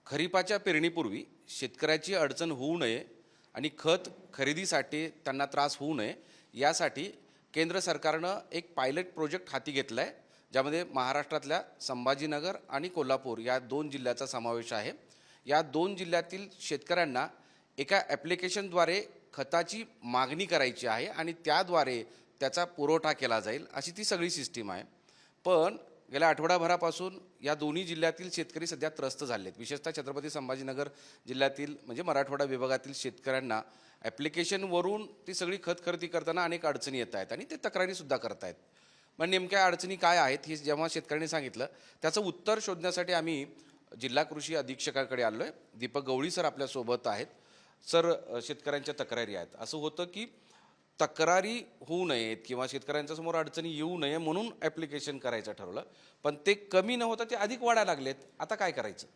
खरीपाच्या पेरणीपूर्वी शेतकऱ्याची अडचण होऊ नये आणि खत खरेदीसाठी त्यांना त्रास होऊ नये यासाठी केंद्र सरकारनं एक पायलट प्रोजेक्ट हाती घेतला आहे, ज्यामध्ये महाराष्ट्रातल्या संभाजीनगर आणि कोल्हापूर या दोन जिल्ह्याचा समावेश आहे। या दोन जिल्ह्यातील शेतकऱ्यांना एका ॲप्लिकेशनद्वारे खताची मागणी करायची आहे आणि त्याद्वारे त्याचा पुरवठा केला जाईल, अशी ती सगळी सिस्टीम आहे। पण गेल्या आठवडाभरापासून या दोन्ही जिल्ह्यातील शेतकरी सध्या त्रस्त झाले आहेत। विशेषतः छत्रपती संभाजीनगर जिल्ह्यातील म्हणजे मराठवाडा विभागातील शेतकऱ्यांना ॲप्लिकेशनवरून ती सगळी खत खरेदी करताना अनेक अडचणी येत आहेत आणि ते तक्रारीसुद्धा करत आहेत। मग नेमक्या अडचणी काय आहेत हे जेव्हा शेतकऱ्यांनी सांगितलं, त्याचं उत्तर शोधण्यासाठी आम्ही जिल्हा कृषी अधीक्षकाकडे आलो आहे। दीपक गवळी सर आपल्यासोबत आहेत। सर, शेतकऱ्यांच्या तक्रारी आहेत। असं होतं की तक्रारी होऊ नयेत किंवा शेतकऱ्यांच्या समोर अडचणी येऊ नये म्हणून ॲप्लिकेशन करायचं ठरवलं, पण ते कमी न होता ते अधिक वाढायला लागलेत। आता काय करायचं?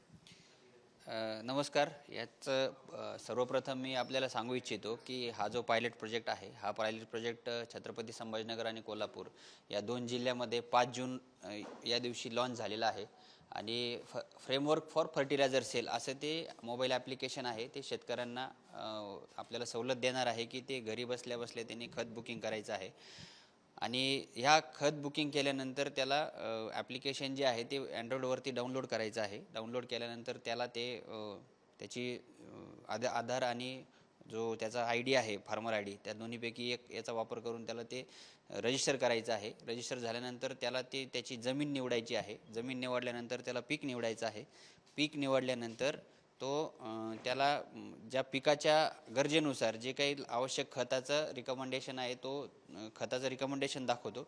नमस्कार। याचं सर्वप्रथम मी आपल्याला सांगू इच्छितो की हा जो पायलट प्रोजेक्ट आहे, हा पायलट प्रोजेक्ट छत्रपती संभाजीनगर आणि कोल्हापूर या दोन जिल्ह्यामध्ये 5 जून या दिवशी लॉन्च झालेला आहे आणि फ्रेमवर्क फॉर फर्टिलायझर सेल असं ते मोबाईल ॲप्लिकेशन आहे। ते शेतकऱ्यांना आपल्याला सवलत देणार आहे की ते घरी बसल्या बसल्या त्यांनी खत बुकिंग करायचं आहे आणि ह्या खत बुकिंग केल्यानंतर त्याला ॲप्लिकेशन जे आहे ते अँड्रॉइडवरती डाउनलोड करायचं आहे। डाउनलोड केल्यानंतर त्याला ते त्याची आधार आणि जो त्याचा ID आहे, फार्मर ID, त्या दोन्हीपैकी एक याचा वापर करून त्याला ते रजिस्टर करायचं आहे। रजिस्टर झाल्यानंतर त्याला त्याची जमीन निवडायची आहे। जमीन निवडल्यानंतर त्याला पीक निवडायचं आहे। पीक निवडल्यानंतर तो त्याला ज्या पिकाच्या गरजेनुसार जे काही आवश्यक खताचं रिकमेंडेशन आहे तो खताचं रिकमेंडेशन दाखवतो।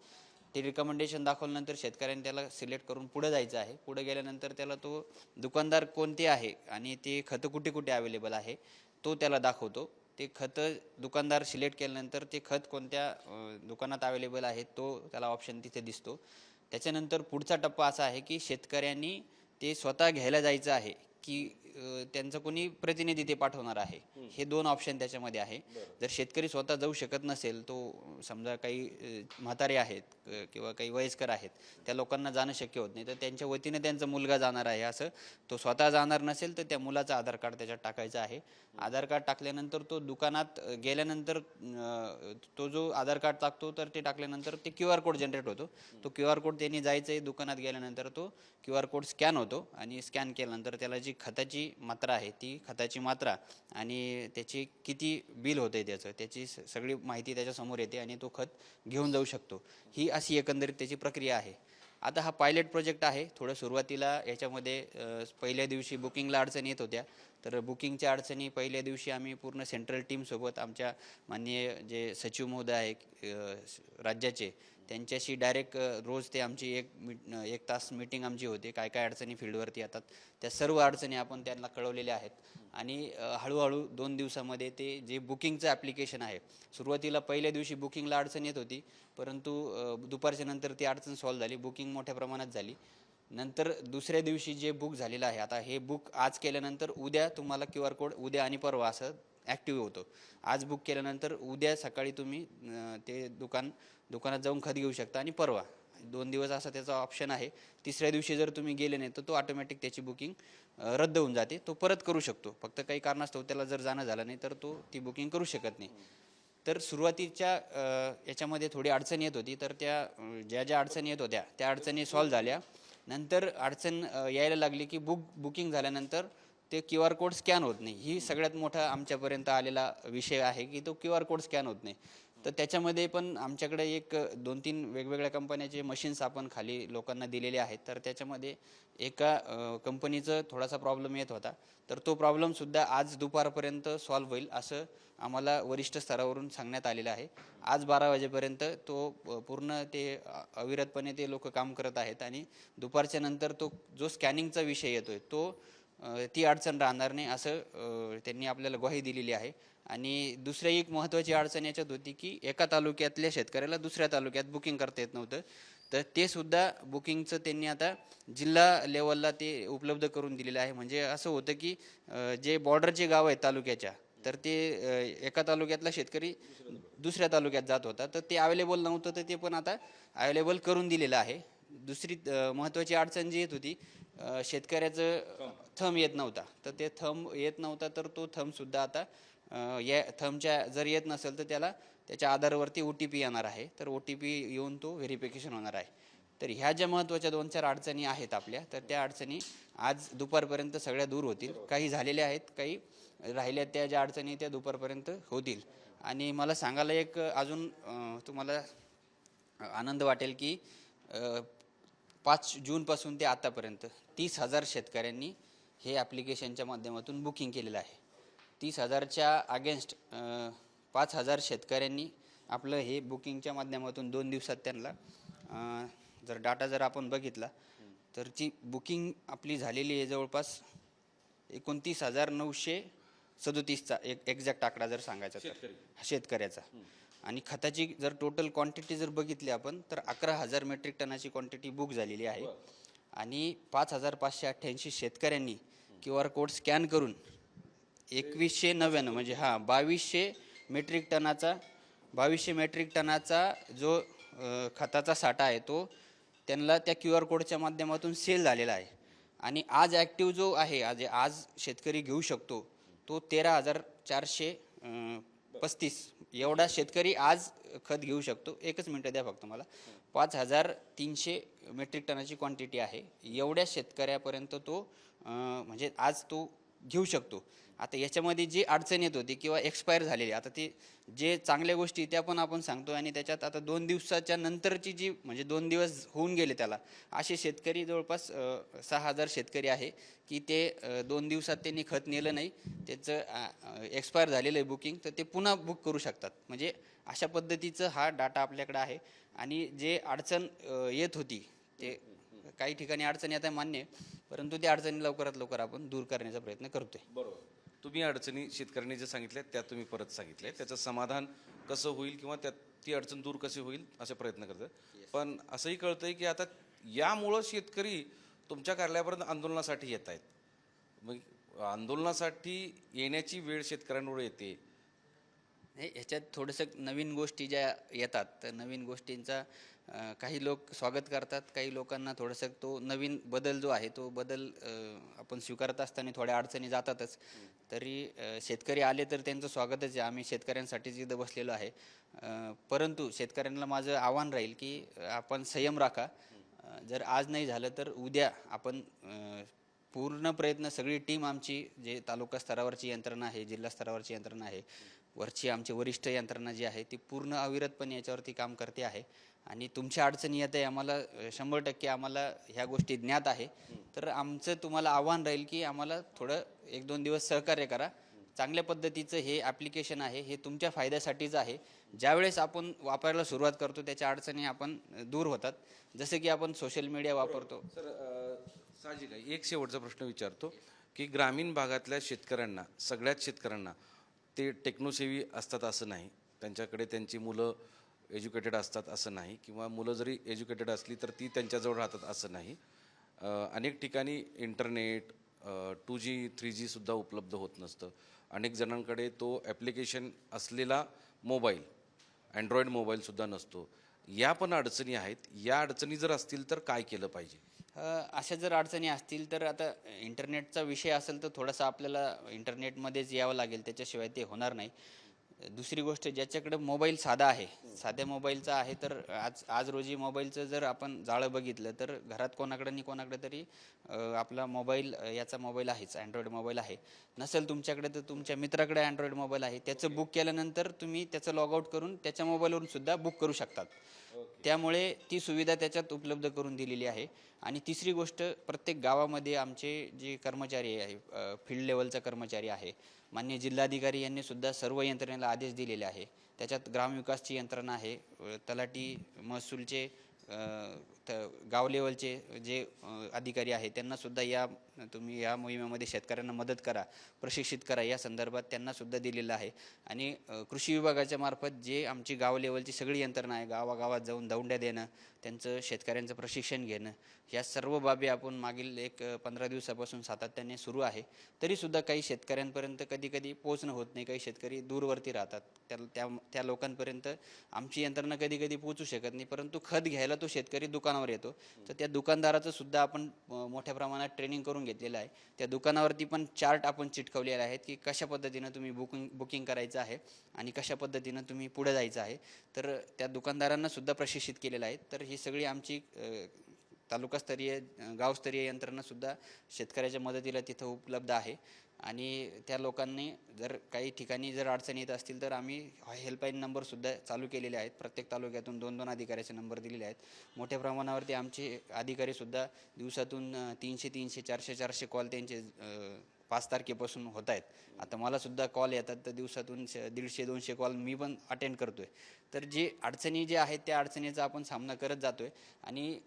ते रिकमेंडेशन दाखवल्यानंतर शेतकऱ्यांनी त्याला सिलेक्ट करून पुढे जायचं आहे। पुढे गेल्यानंतर त्याला तो दुकानदार कोणते आहे आणि ते खतं कुठे कुठे अवेलेबल आहे तो त्याला दाखवतो। ते खतं दुकानदार सिलेक्ट केल्यानंतर ते खत कोणत्या दुकानात अवेलेबल आहे तो त्याला ऑप्शन तिथे दिसतो। त्याच्यानंतर पुढचा टप्पा असा आहे की शेतकऱ्यांनी ते स्वतः घ्यायला जायचं आहे की त्यांचं कोणी प्रतिनिधी ते पाठवणार आहे। हे दोन ऑप्शन त्याच्यामध्ये आहे। जर शेतकरी स्वतः जाऊ शकत नसेल, तो समजा काही म्हातारे आहेत किंवा काही वयस्कर आहेत, त्या लोकांना जाणं शक्य होत नाही, तर त्यांच्या वतीने त्यांचा मुलगा जाणार आहे। असं तो स्वतः जाणार नसेल तर त्या मुलाचं आधार कार्ड त्याच्यात टाकायचं आहे। आधार कार्ड टाकल्यानंतर तो दुकानात गेल्यानंतर तो जो आधार कार्ड टाकतो तर ते टाकल्यानंतर ते QR कोड जनरेट होतो। तो QR कोड त्यांनी जायचं आहे, दुकानात गेल्यानंतर तो QR कोड स्कॅन होतो आणि स्कॅन केल्यानंतर त्याला जी खताची मात्रा आहे ती खताची मात्रा आणि त्याची किती बिल होते त्याची सगळी माहिती त्याच्यासमोर येते आणि तो खत घेऊन जाऊ शकतो। ही अशी एकंदरीत त्याची प्रक्रिया आहे। आता हा पायलट प्रोजेक्ट आहे। थोडं सुरुवातीला याच्यामध्ये पहिल्या दिवशी बुकिंगला अडचणी येत होत्या, तर बुकिंगच्या अडचणी पहिल्या दिवशी आम्ही पूर्ण सेंट्रल टीमसोबत आमच्या माननीय जे सचिव महोदय आहे राज्याचे, त्यांच्याशी डायरेक्ट रोज ते आमची एक तास मीटिंग आमची होते। काय काय अडचणी फील्डवरती येतात त्या सर्व अडचणी आपण त्यांना कळवलेल्या आहेत आणि हळूहळू 2 दिवसामध्ये ते जे बुकिंगचं ॲप्लिकेशन आहे, सुरुवातीला पहिल्या दिवशी बुकिंगला अडचण येत होती, परंतु दुपारच्या नंतर ती अडचण सॉल्व्ह झाली, बुकिंग मोठ्या प्रमाणात झाली। नंतर दुसऱ्या दिवशी जे बुक झालेलं आहे, आता हे बुक आज केल्यानंतर उद्या तुम्हाला QR कोड उद्या आणि परवा असं ॲक्टिव्ह होतो। आज बुक केल्यानंतर उद्या सकाळी तुम्ही ते दुकानात जाऊन खत घेऊ शकता आणि परवा 2 दिवस असा त्याचा ऑप्शन आहे। तिसऱ्या दिवशी जर तुम्ही गेले नाही तर तो ऑटोमॅटिक त्याची बुकिंग रद्द होऊन जाते, तो परत करू शकतो। फक्त काही कारणास्तव त्याला जर जाणं झालं नाही तर तो ती बुकिंग करू शकत नाही। तर सुरुवातीच्या याच्यामध्ये थोडी अडचण येत होती, तर त्या ज्या अडचणी येत होत्या त्या अडचणी सॉल्व्ह झाल्या। नंतर अडचण यायला लागली की बुकिंग झाल्यानंतर ते QR कोड स्कॅन होत नाही। ही सगळ्यात मोठा आमच्यापर्यंत आलेला विषय आहे की तो QR कोड स्कॅन होत नाही। तर त्याच्यामध्ये पण आमच्याकडे 2-3 वेगवेगळ्या कंपन्याचे मशीन्स आपण खाली लोकांना दिलेले आहेत, तर त्याच्यामध्ये एका कंपनीचं थोडासा प्रॉब्लेम येत होता, तर तो प्रॉब्लेमसुद्धा आज दुपारपर्यंत सॉल्व्ह होईल असं आम्हाला वरिष्ठ स्तरावरून सांगण्यात आलेलं आहे। आज 12 वाजेपर्यंत तो पूर्ण ते अविरतपणे ते लोक काम करत आहेत आणि दुपारच्या नंतर तो जो स्कॅनिंगचा विषय येतोय तो ती अडचण राहणार नाही असं त्यांनी आपल्याला ग्वाही दिलेली आहे। आणि दुसरी एक महत्त्वाची अडचण याच्यात होती की एका तालुक्यातल्या शेतकऱ्याला दुसऱ्या तालुक्यात बुकिंग करता येत नव्हतं, तर ते सुद्धा बुकिंगचं त्यांनी आता जिल्हा लेवलला ते उपलब्ध करून दिलेलं आहे। म्हणजे असं होतं की जे बॉर्डरचे गाव आहेत तालुक्याच्या, तर ते एका तालुक्यातला शेतकरी दुसऱ्या तालुक्यात जात होता, तर ते अवेलेबल नव्हतं, तर ते पण आता अवेलेबल करून दिलेलं आहे। दुसरी महत्त्वाची अडचण जी येत होती शेतकऱ्याचं थंब येत नव्हता. तर ते थंब येत नव्हता तर तो थंबसुद्धा आता या थंबच्या जर येत नसेल तर त्याच्या आधारावरती OTP येणार आहे. तर OTP येऊन तो व्हेरिफिकेशन होणार आहे. तर ह्या ज्या महत्त्वाच्या 2-4 अडचणी आहेत आपल्या, तर त्या अडचणी आज दुपारपर्यंत सगळ्या दूर होतील. काही झालेल्या आहेत, काही राहिल्या त्या ज्या अडचणी त्या दुपारपर्यंत होतील. आणि मला सांगायला एक अजून तुम्हाला आनंद वाटेल की 5 जूनपासून ते आतापर्यंत 30,000 शेतकऱ्यांनी हे ॲप्लिकेशनच्या माध्यमातून बुकिंग केलेलं आहे. 30,000च्या अगेन्स्ट 5,000 शेतकऱ्यांनी आपलं हे बुकिंगच्या माध्यमातून 2 दिवसात त्यांना जर डाटा जर आपण बघितला तर ती बुकिंग आपली झालेली आहे जवळपास 29,937चा एक एक्झॅक्ट आकडा जर सांगायचा तर शेतकऱ्याचा. आणि खताची जर टोटल क्वांटिटी जर बघितली आपण तर 11,000 मेट्रिक टनाची क्वांटिटी बुक झालेली आहे. आणि 5,588 शेतकऱ्यांनी QR कोड स्कॅन करून 2199 म्हणजे 2200 मेट्रिक टनाचा जो खताचा साठा आहे तो त्यांना त्या QR कोडच्या माध्यमातून सेल झालेला आहे. आणि आज ॲक्टिव्ह जो आहे आज शेतकरी घेऊ शकतो तो 13,435 एवढा शेतकरी आज खत घेऊ शकतो. एकच मिनटं द्या फक्त मला. 5,300 मेट्रिक टनाची क्वांटिटी आहे. एवढ्या शेतकऱ्यापर्यंत तो म्हणजे आज तो घेऊ शकतो. आता याच्यामध्ये जी अडचण येत होती किंवा एक्सपायर झालेली, आता ते जे चांगल्या गोष्टी त्या पण आपण सांगतो. आणि त्याच्यात आता 2 दिवसाच्या नंतरची जी म्हणजे 2 दिवस होऊन गेले त्याला, असे शेतकरी जवळपास 6,000 शेतकरी आहे की ते 2 दिवसात त्यांनी खत नेलं नाही, त्याचं एक्सपायर झालेलं आहे बुकिंग, तर ते पुन्हा बुक करू शकतात. म्हणजे अशा पद्धतीचं हा डाटा आपल्याकडे आहे. आणि जे अडचण येत होती ते काही ठिकाणी अडचण येत आहे मान्य आहे, परंतु त्या अडचणी लवकरात लवकर आपण दूर करण्याचा प्रयत्न करतोय. बरोबर. तुम्ही अडचणी शेतकऱ्यांनी जे सांगितल्या त्या तुम्ही परत सांगितले, त्याचं समाधान कसं होईल किंवा ती अडचण दूर कशी होईल असे प्रयत्न करतात. पण असंही कळतंय की आता यामुळं शेतकरी तुमच्या कार्यालयापर्यंत आंदोलनासाठी येत आहेत. मग आंदोलनासाठी येण्याची वेळ शेतकऱ्यांवर येते. ह्याच्यात थोडंसं नवीन गोष्टी ज्या येतात तर नवीन गोष्टींचा काही लोक स्वागत करतात. काही लोकांना थोडंसं तो नवीन बदल जो आहे तो बदल आपण स्वीकारत असताना थोड्या अडचणी जातातच. तरी शेतकरी आले तर त्यांचं स्वागतच आहे. आम्ही शेतकऱ्यांसाठीच इथं बसलेलो आहे. परंतु शेतकऱ्यांना माझं आव्हान राहील की आपण संयम राखा. जर आज नाही झालं तर उद्या आपण पूर्ण प्रयत्न, सगळी टीम आमची, जे तालुका स्तरावरची यंत्रणा आहे, जिल्हा स्तरावरची यंत्रणा आहे, वरची आमची वरिष्ठ यंत्रणा जी आहे ती पूर्ण अविरतपणे याच्यावरती काम करते आहे. आणि तुमच्या अडचणी येत आहे आम्हाला 100% आम्हाला ह्या गोष्टी ज्ञात आहे. तर आमचं तुम्हाला आव्हान राहील की आम्हाला थोडं 1-2 दिवस सहकार्य करा. चांगल्या पद्धतीचं हे ॲप्लिकेशन आहे, हे तुमच्या फायद्यासाठीच आहे. ज्यावेळेस आपण वापरायला सुरुवात करतो त्याच्या अडचणी आपण दूर होतात. जसं की आपण सोशल मीडिया वापरतो. सर, साहजिक आहे. एक शेवटचा प्रश्न विचारतो की ग्रामीण भागातल्या शेतकऱ्यांना, सगळ्याच शेतकऱ्यांना ते टेक्नोसेवी असतात असं नाही, त्यांच्याकडे त्यांची मुलं एज्युकेटेड असतात असं नाही, किंवा मुलं जरी एज्युकेटेड असली तर ती त्यांच्याजवळ राहतात असं नाही. अनेक ठिकाणी इंटरनेट 2G 3G सुद्धा उपलब्ध होत नसतं. अनेक जणांकडे तो ॲप्लिकेशन असलेला मोबाईल, अँड्रॉईड मोबाईलसुद्धा नसतो. या पण अडचणी आहेत. या अडचणी जर असतील तर काय केलं पाहिजे? अशा जर अडचणी असतील तर आता इंटरनेटचा विषय असेल तर थोडासा आपल्याला इंटरनेटमध्येच यावं लागेल, त्याच्याशिवाय ते होणार नाही. दुसरी गोष्ट, ज्याच्याकडे मोबाईल साधा आहे, साध्या मोबाईलचा आहे, तर आज रोजी मोबाईलचं जर आपण जाळं बघितलं तर घरात कोणाकडे तरी आपला मोबाईल, याचा मोबाईल आहेच, अँड्रॉईड मोबाईल आहे. नसेल तुमच्याकडे तर तुमच्या मित्राकडे अँड्रॉईड मोबाईल आहे, त्याचं बुक केल्यानंतर तुम्ही त्याचं लॉगआउट करून त्याच्या मोबाईलवरून सुद्धा बुक करू शकतात. त्यामुळे ती सुविधा त्याच्यात उपलब्ध करून दिलेली आहे. आणि तिसरी गोष्ट, प्रत्येक गावामध्ये आमचे जे कर्मचारी आहे, फील्ड लेवलचा कर्मचारी आहे, माननीय जिल्हाधिकारी यांनी सुद्धा सर्व यंत्रणेला आदेश दिलेले आहे. त्याच्यात ग्रामविकासची यंत्रणा आहे, तलाठी, महसूलचे, गाव लेवलचे जे अधिकारी आहेत त्यांना सुद्धा या तुम्ही या मोहिमेमध्ये शेतकऱ्यांना मदत करा, प्रशिक्षित करा, या संदर्भात त्यांना सुद्धा दिलेलं आहे. आणि कृषी विभागाच्या मार्फत जे आमची गाव लेवलची सगळी यंत्रणा आहे, गावागावात जाऊन दौंड्या देणं, त्यांचं शेतकऱ्यांचं प्रशिक्षण घेणं, या सर्व बाबी आपण मागील 15 दिवसापासून सातत्याने सुरू आहे. तरीसुद्धा काही शेतकऱ्यांपर्यंत कधी पोहोचणं होत नाही. काही शेतकरी दूरवरती राहतात, त्या लोकांपर्यंत आमची यंत्रणा कधी पोहोचू शकत नाही. परंतु खत घ्यायला तो शेतकरी दुकानावर येतो, तर त्या दुकानदाराचं सुद्धा आपण मोठ्या प्रमाणात ट्रेनिंग करून घेतलेलं आहे. त्या दुकानावरती पण चार्ट आपण चिटकवलेले आहेत की कशा पद्धतीनं तुम्ही बुकिंग करायचं आहे आणि कशा पद्धतीनं तुम्ही पुढे जायचं आहे. तर त्या दुकानदारांना सुद्धा प्रशिक्षित केलेलं आहे. तर ही सगळी आमची तालुकास्तरीय गावस्तरीय यंत्रणासुद्धा शेतकऱ्याच्या मदतीला तिथं उपलब्ध आहे. आणि त्या लोकांनी जर काही ठिकाणी जर अडचणी येत असतील तर आम्ही हेल्पलाईन नंबरसुद्धा चालू केलेले आहेत. प्रत्येक तालुक्यातून 2-2 अधिकाऱ्याचे नंबर दिलेले आहेत. मोठ्या प्रमाणावरती आमचे अधिकारीसुद्धा दिवसातून 300-300, 400-400 कॉल त्यांचे 5 तारखेपासून होत आहेत. आता मलासुद्धा कॉल येतात, तर दिवसातून 150-200 कॉल मी पण अटेंड करतो आहे. तर जे अडचणी जे आहेत त्या अडचणीचा आपण सामना करत जातो आहे. आणि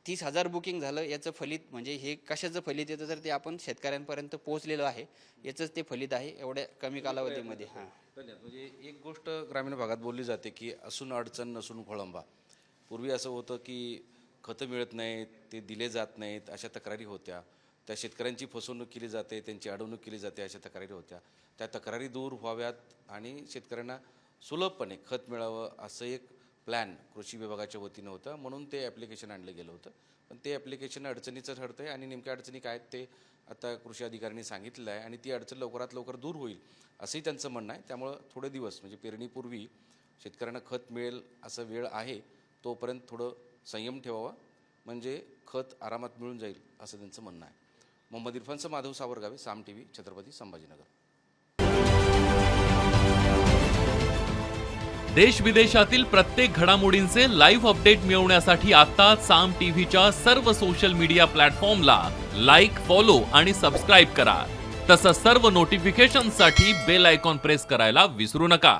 30,000 बुकिंग झालं, याचं फलित म्हणजे हे कशाचं फलित येतं तर ते आपण शेतकऱ्यांपर्यंत पोहोचलेलं आहे, याचंच ते फलित आहे एवढ्या कमी कालावधीमध्ये. हां, धन्यवाद. म्हणजे एक गोष्ट ग्रामीण भागात बोलली जाते की असून अडचण नसून खोळंबा. पूर्वी असं होतं की खतं मिळत नाहीत, ते दिले जात नाहीत, अशा तक्रारी होत्या. त्या शेतकऱ्यांची फसवणूक केली जाते, त्यांची अडवणूक केली जाते, अशा तक्रारी होत्या. त्या तक्रारी दूर व्हाव्यात आणि शेतकऱ्यांना सुलभपणे खत मिळावं असं एक प्लॅन कृषी विभागाच्या वतीनं होतं, म्हणून ते ॲप्लिकेशन आणलं गेलं होतं. पण ते ॲप्लिकेशन अडचणीचं ठरतं आहे आणि नेमक्या अडचणी काय आहेत ते आता कृषी अधिकाऱ्यांनी सांगितलेलं आहे आणि ती अडचण लवकरात लवकर दूर होईल असंही त्यांचं म्हणणं आहे. त्यामुळं थोडे दिवस म्हणजे पेरणीपूर्वी शेतकऱ्यांना खत मिळेल असं वेळ आहे, तोपर्यंत थोडं संयम ठेवावा, म्हणजे खत आरामात मिळून जाईल असं त्यांचं म्हणणं आहे. मोहम्मद इरफानचं माधव सावरगावे, साम TV, छत्रपती संभाजीनगर. देश विदेशातील प्रत्येक घडामोडींचे लाईव्ह अपडेट मिळवण्यासाठी आता साम टीव्हीच्या सर्व सोशल मीडिया प्लॅटफॉर्मला लाईक, फॉलो आणि सबस्क्राईब करा. तसंच सर्व नोटिफिकेशनसाठी बेल आयकॉन प्रेस करायला विसरू नका.